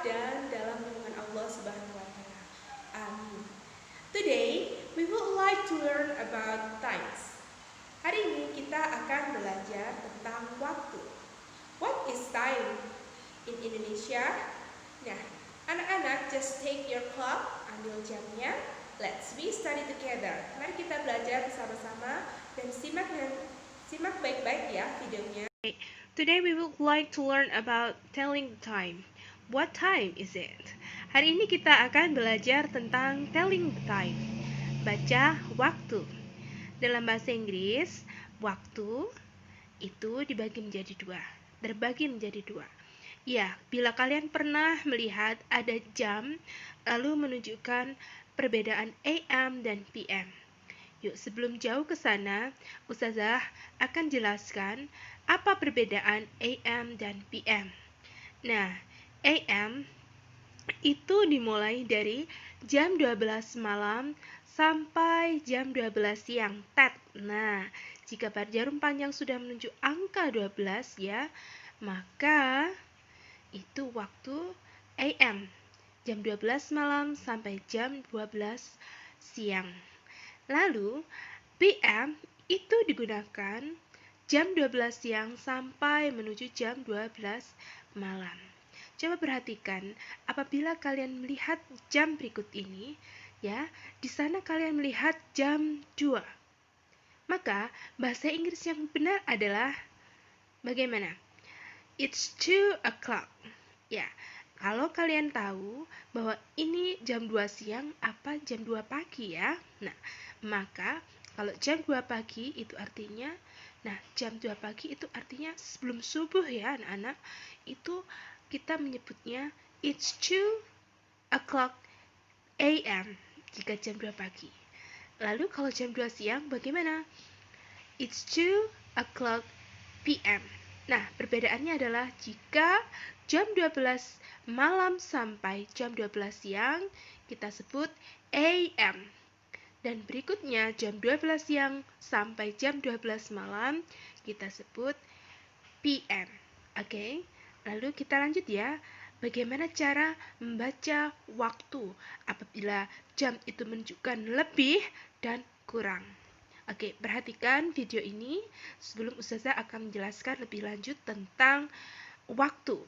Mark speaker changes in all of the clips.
Speaker 1: dan dalam lindungan Allah Subhanahu wa taala. Amin. Today we would like to learn about times. Hari ini kita akan belajar tentang waktu. What is time in Indonesia? Nah, anak-anak just take your clock, ambil jamnya. Let's we study together. Mari kita belajar bersama-sama dan simak baik-baik ya videonya. Today we would like to learn about telling the time. What time is it? Hari ini kita akan belajar tentang telling the time. Baca waktu. Dalam bahasa Inggris, waktu itu terbagi menjadi dua. Ya, bila kalian pernah melihat ada jam lalu menunjukkan perbedaan AM dan PM. Yuk, sebelum jauh ke sana, Ustazah akan jelaskan apa perbedaan AM dan PM. Nah, AM itu dimulai dari jam 12 malam sampai jam 12 siang. Nah, jika pada jarum panjang sudah menunjuk angka 12 ya, maka itu waktu AM. Jam 12 malam sampai jam 12 siang. Lalu, PM itu digunakan jam 12 siang sampai menuju jam 12 malam. Coba perhatikan, apabila kalian melihat jam berikut ini, ya, di sana kalian melihat jam 2. Maka, bahasa Inggris yang benar adalah bagaimana? It's 2 o'clock. Ya, kalau kalian tahu bahwa ini jam 2 siang apa jam 2 pagi ya. Nah, maka kalau jam 2 pagi itu artinya, jam 2 pagi itu artinya sebelum subuh ya anak-anak. Itu kita menyebutnya it's 2 o'clock AM jika jam 2 pagi. Lalu kalau jam 2 siang bagaimana? It's 2 o'clock PM. Nah, perbedaannya adalah jika jam 12 malam sampai jam 12 siang kita sebut AM. Dan berikutnya jam 12 siang sampai jam 12 malam kita sebut PM. Oke? Lalu kita lanjut ya. Bagaimana cara membaca waktu apabila jam itu menunjukkan lebih dan kurang. Oke, perhatikan video ini sebelum Ustazah akan menjelaskan lebih lanjut tentang waktu.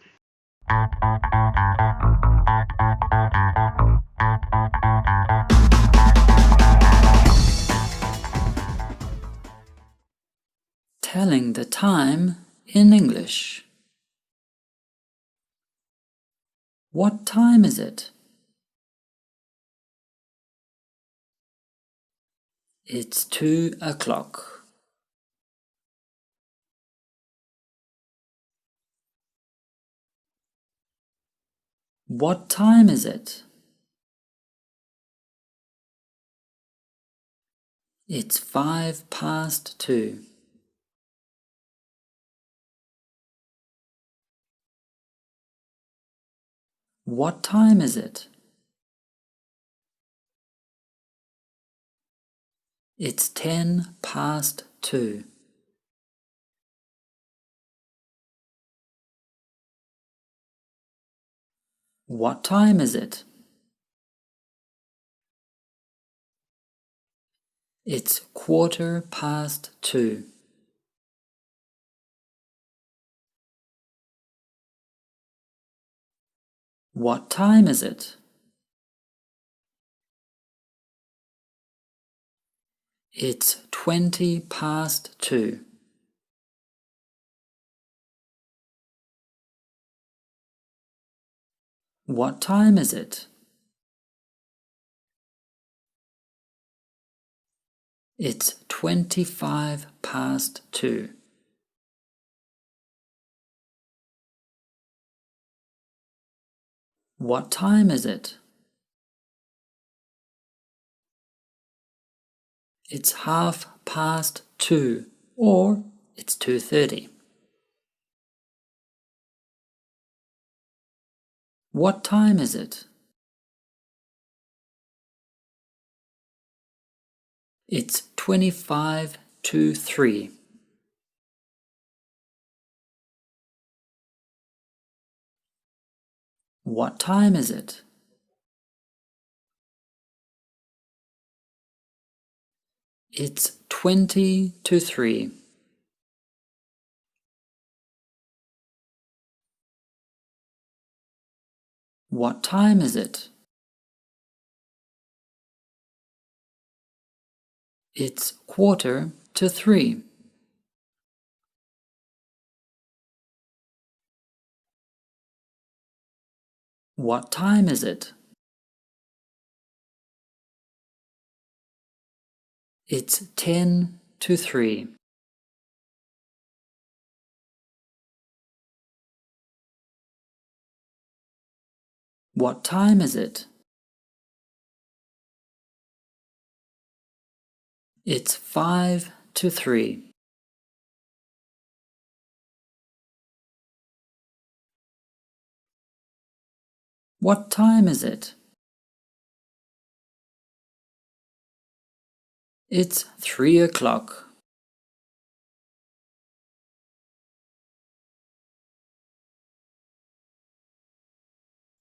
Speaker 2: Telling the time in English. What time is it? It's 2 o'clock. What time is it? It's 2:05. What time is it? It's 2:10. What time is it? It's 2:15. What time is it? It's 2:20. What time is it? It's 2:25. What time is it? It's 2:30 or it's 2:30. What time is it? It's 25 to 3. What time is it? It's 20 to 3. What time is it? It's 2:45. What time is it? It's 10 to 3. What time is it? It's 5 to 3. What time is it? It's 3 o'clock.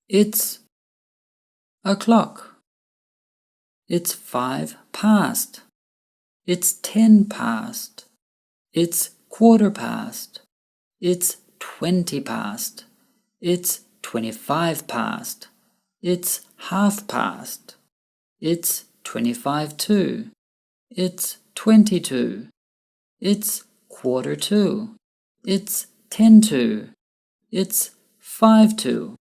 Speaker 2: It's o'clock. It's 5 past. It's 10 past. It's quarter past. It's 20 past. It's 25 past. It's half past. It's 25 to. It's 22. It's quarter to. It's 10 to. It's 5 to.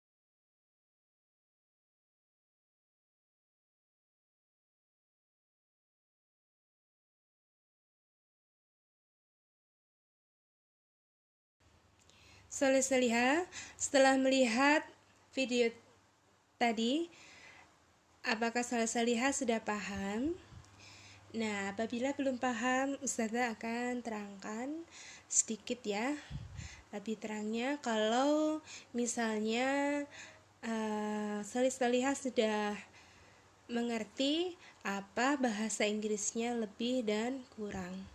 Speaker 1: Soleh-Solihah, setelah melihat video tadi, apakah Soleh-Solihah sudah paham? Nah, apabila belum paham, Ustazah akan terangkan sedikit ya, lebih terangnya. Kalau misalnya Soleh-Solihah sudah mengerti apa bahasa Inggrisnya lebih dan kurang.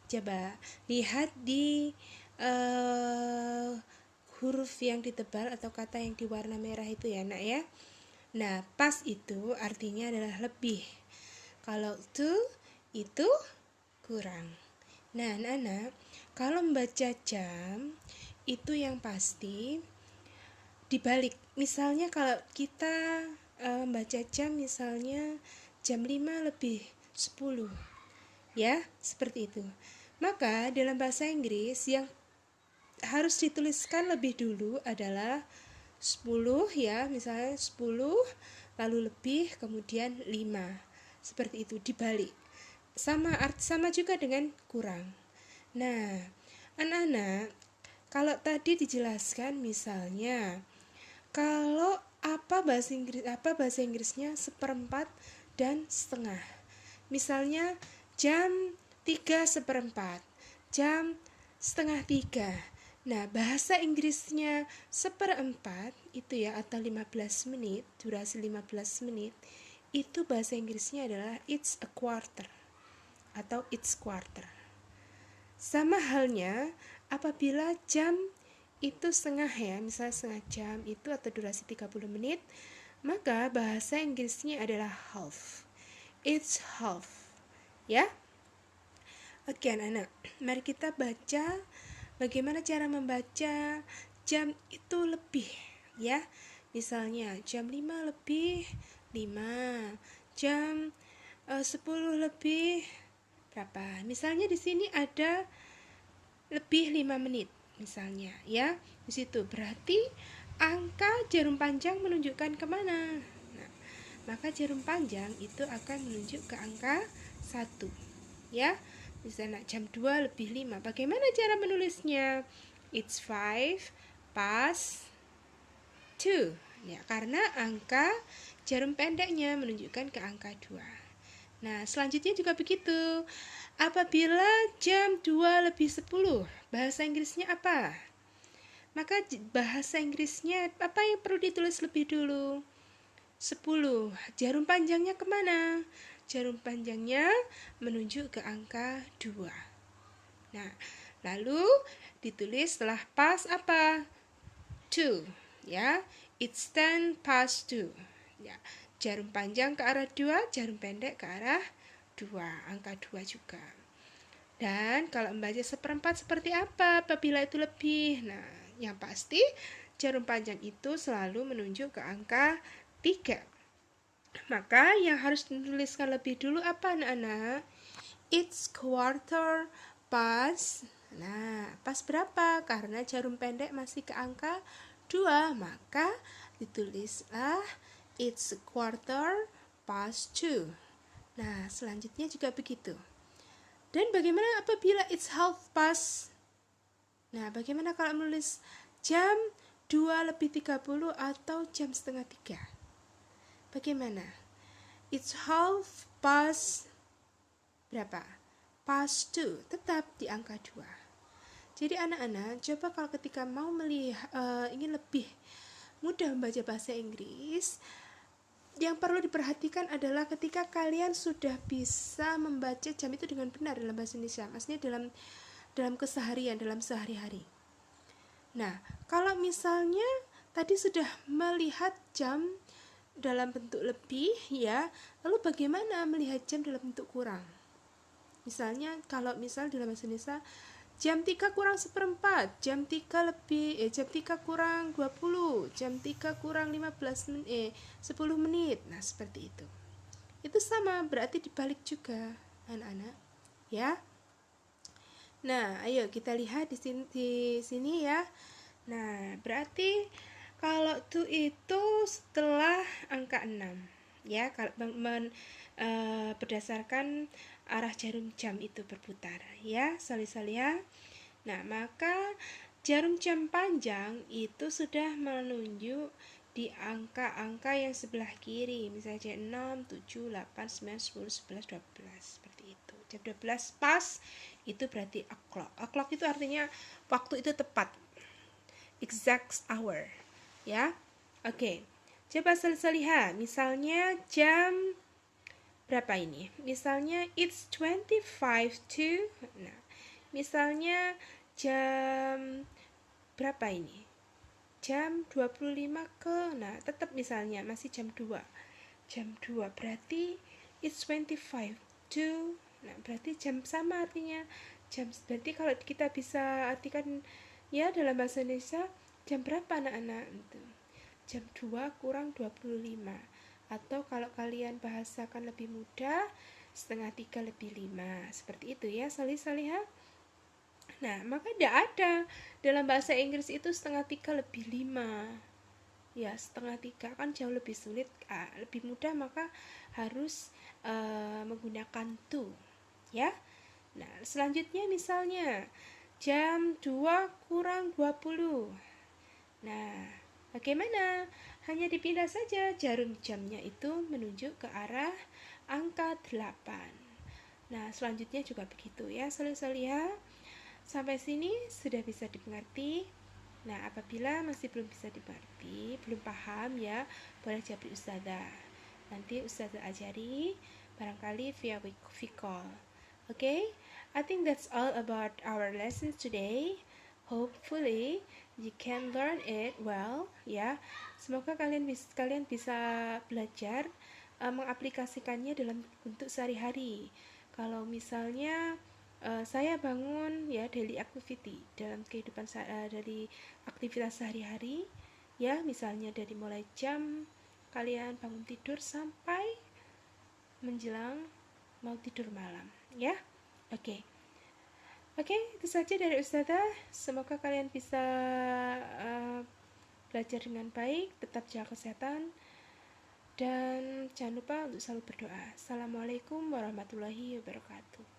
Speaker 1: Coba lihat di huruf yang ditebal atau kata yang diwarna merah itu ya nak ya. Nah, pas itu artinya adalah lebih. Kalau to itu kurang. Nah, anak-anak, kalau membaca jam itu yang pasti dibalik. Misalnya kalau kita membaca jam misalnya jam 5 lebih 10. Ya, seperti itu. Maka dalam bahasa Inggris yang harus dituliskan lebih dulu adalah 10 ya, misalnya 10 lalu lebih kemudian 5. Seperti itu dibalik. Sama juga dengan kurang. Nah, anak-anak, kalau tadi dijelaskan misalnya kalau apa bahasa Inggrisnya seperempat dan setengah. Misalnya jam 3:15, jam setengah 3. Nah, bahasa Inggrisnya seperempat itu ya, atau 15 menit, durasi 15 menit, itu bahasa Inggrisnya adalah it's a quarter atau it's quarter. Sama halnya apabila jam itu setengah ya, misalnya setengah jam itu atau durasi 30 menit, maka bahasa Inggrisnya adalah half. It's half. Ya? Oke anak-anak, mari kita baca bagaimana cara membaca jam itu lebih ya. Misalnya jam 5 lebih 5, jam 10 lebih berapa? Misalnya di sini ada lebih 5 menit misalnya ya. Di situ berarti angka jarum panjang menunjukkan kemana? Nah, maka jarum panjang itu akan menunjuk ke angka 1 ya. Misalnya jam 2 lebih 5. Bagaimana cara menulisnya? It's 5 past 2. Ya, karena angka jarum pendeknya menunjukkan ke angka 2. Nah, selanjutnya juga begitu. Apabila jam 2 lebih 10, bahasa Inggrisnya apa? Maka bahasa Inggrisnya apa yang perlu ditulis lebih dulu? 10. Jarum panjangnya kemana? Jarum panjangnya menunjuk ke angka 2. Nah, lalu ditulis setelah pas apa? 2 ya. It's 10 past 2. Ya, jarum panjang ke arah 2, jarum pendek ke arah 2, angka 2 juga. Dan kalau membaca seperempat seperti apa apabila itu lebih? Nah, yang pasti jarum panjang itu selalu menunjuk ke angka 3. Maka yang harus dituliskan lebih dulu apa anak-anak? It's quarter past. Nah, pas berapa? Karena jarum pendek masih ke angka 2, maka ditulislah it's quarter past 2. Nah, selanjutnya juga begitu. Dan bagaimana apabila it's half past? Nah, bagaimana kalau menulis jam 2:30 atau jam setengah 3? Bagaimana? It's half past berapa? Past 2, tetap di angka 2. Jadi anak-anak, coba kalau ketika mau melihat ingin lebih mudah membaca bahasa Inggris, yang perlu diperhatikan adalah ketika kalian sudah bisa membaca jam itu dengan benar dalam bahasa Indonesia, maksudnya dalam keseharian, dalam sehari-hari. Nah, kalau misalnya tadi sudah melihat jam dalam bentuk lebih, ya, lalu bagaimana melihat jam dalam bentuk kurang? Misalnya kalau dalam bahasa Indonesia jam 3 kurang seperempat, jam 3 kurang 20, jam 3 kurang 10 menit. Nah, seperti itu. Itu sama, berarti dibalik juga, anak-anak. Ya. Nah, ayo kita lihat di sini ya. Nah, berarti kalau to itu setelah angka 6. Ya, kalau berdasarkan arah jarum jam itu berputar, ya, soli-soli ya. Nah, maka jarum jam panjang itu sudah menunjuk di angka-angka yang sebelah kiri, misalnya 6, 7, 8, 9, 10, 11, 12, seperti itu. Jam 12 pas, itu berarti o'clock. O'clock itu artinya waktu itu tepat, exact hour, ya. Oke, coba lihat, misalnya jam berapa ini? Misalnya it's 25 to, nah, misalnya jam berapa ini? Jam 25 ke, nah, tetap misalnya masih jam 2. Jam 2 berarti it's 25 to, nah, berarti jam sama artinya. Jam berarti kalau kita bisa artikan ya dalam bahasa Indonesia, jam berapa anak-anak? Itu. Jam 2 kurang 25. Atau kalau kalian bahasakan lebih mudah, setengah 3 lebih 5. Seperti itu ya, salih-salihah. Nah, maka tidak ada dalam bahasa Inggris itu setengah 3 lebih 5. Ya, setengah 3 kan jauh lebih sulit, lebih mudah, maka harus menggunakan to. Ya. Nah, selanjutnya misalnya jam 2 kurang 20. Nah, bagaimana? Hanya dipindah saja jarum jamnya itu menunjuk ke arah angka 8. Nah, selanjutnya juga begitu ya, soli-soli ya. Sampai sini sudah bisa dimengerti. Nah, apabila masih belum bisa dimengerti, belum paham ya, boleh japri ustazah. Nanti ustazah ajari, barangkali via call. Okay? I think that's all about our lesson today. Hopefully you can learn it well, ya. Semoga kalian bisa belajar mengaplikasikannya dalam bentuk sehari-hari. Kalau misalnya saya bangun ya daily activity dalam kehidupan dari aktivitas sehari-hari, ya, misalnya dari mulai jam kalian bangun tidur sampai menjelang mau tidur malam, ya. Oke. Oke, itu saja dari Ustazah. Semoga kalian bisa belajar dengan baik, tetap jaga kesehatan, dan jangan lupa untuk selalu berdoa. Assalamualaikum warahmatullahi wabarakatuh.